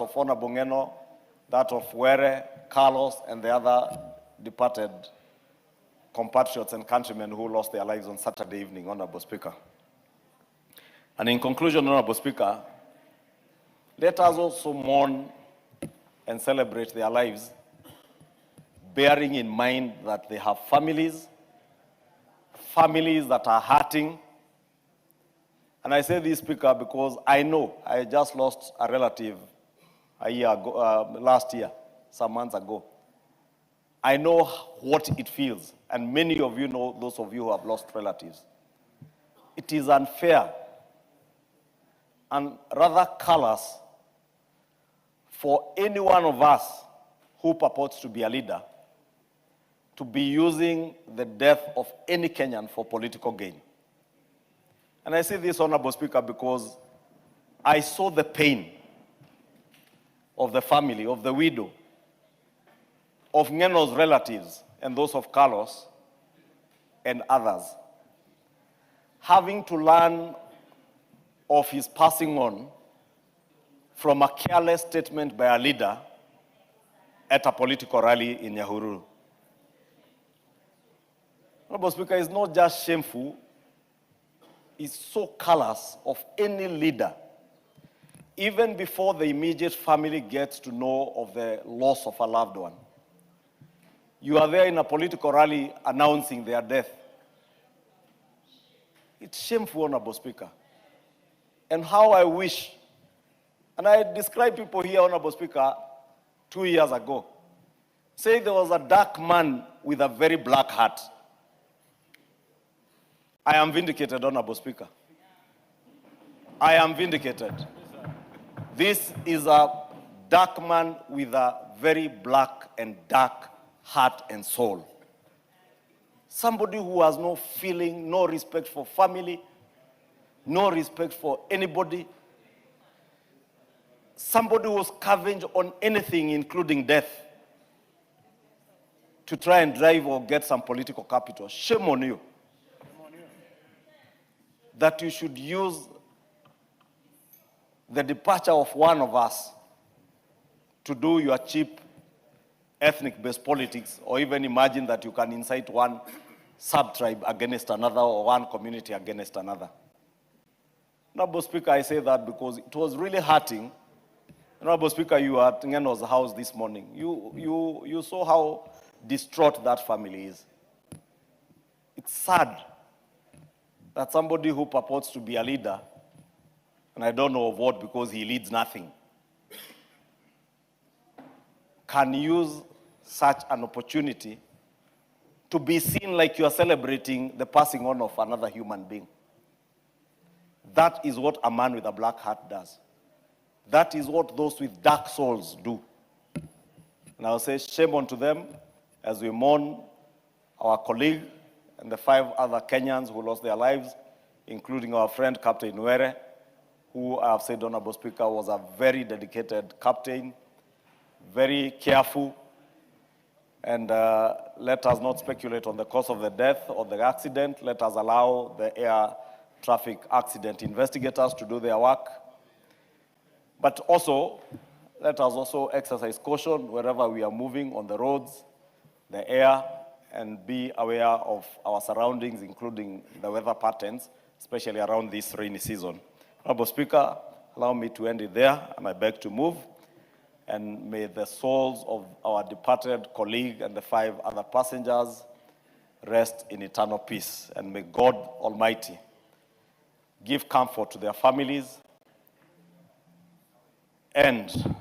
of Honorable Ngeno, that of Were, Carlos, and the other departed compatriots and countrymen who lost their lives on Saturday evening, Honorable Speaker. And in conclusion, Honorable Speaker, let us also mourn and celebrate their lives, bearing in mind that they have families that are hurting. And I say this, Speaker, because I know I just lost a relative a year ago, last year, some months ago. I know what it feels, and many of you know, those of you who have lost relatives. It is unfair and rather callous for any one of us who purports to be a leader to be using the death of any Kenyan for political gain. And I say this, Honorable Speaker, because I saw the pain of the family, of the widow, of Ngeno's relatives, and those of Carlos and others, having to learn of his passing on from a careless statement by a leader at a political rally in Nyahururu. Honorable Speaker, it's not just shameful, it's so callous of any leader, even before the immediate family gets to know of the loss of a loved one. You are there in a political rally announcing their death. It's shameful, Honorable Speaker. And how I wish, and I described people here, Honorable Speaker, 2 years ago, say there was a dark man with a very black heart. I am vindicated, Honorable Speaker. I am vindicated. This is a dark man with a very black and dark heart and soul. Somebody who has no feeling, no respect for family, no respect for anybody. Somebody who scavenged on anything, including death, to try and drive or get some political capital. Shame on you. That you should use the departure of one of us to do your cheap ethnic-based politics, or even imagine that you can incite one sub-tribe against another or one community against another. Honorable Speaker, I say that because it was really hurting. Honorable Speaker, you were at Ngeno's house this morning. You saw how distraught that family is. It's sad that somebody who purports to be a leader, and I don't know of what because he leads nothing, can use such an opportunity to be seen like you are celebrating the passing on of another human being. That is what a man with a black heart does. That is what those with dark souls do. And I'll say shame on to them as we mourn our colleague and the 5 other Kenyans who lost their lives, including our friend Captain Were, who I have said, Honorable Speaker, was a very dedicated captain, very careful, and let us not speculate on the cause of the death or the accident. Let us allow the air traffic accident investigators to do their work. But also, let us also exercise caution wherever we are moving on the roads, the air, and be aware of our surroundings, including the weather patterns, especially around this rainy season. Honorable Speaker, allow me to end it there, and I beg to move. And may the souls of our departed colleague and the 5 other passengers rest in eternal peace. And may God Almighty give comfort to their families and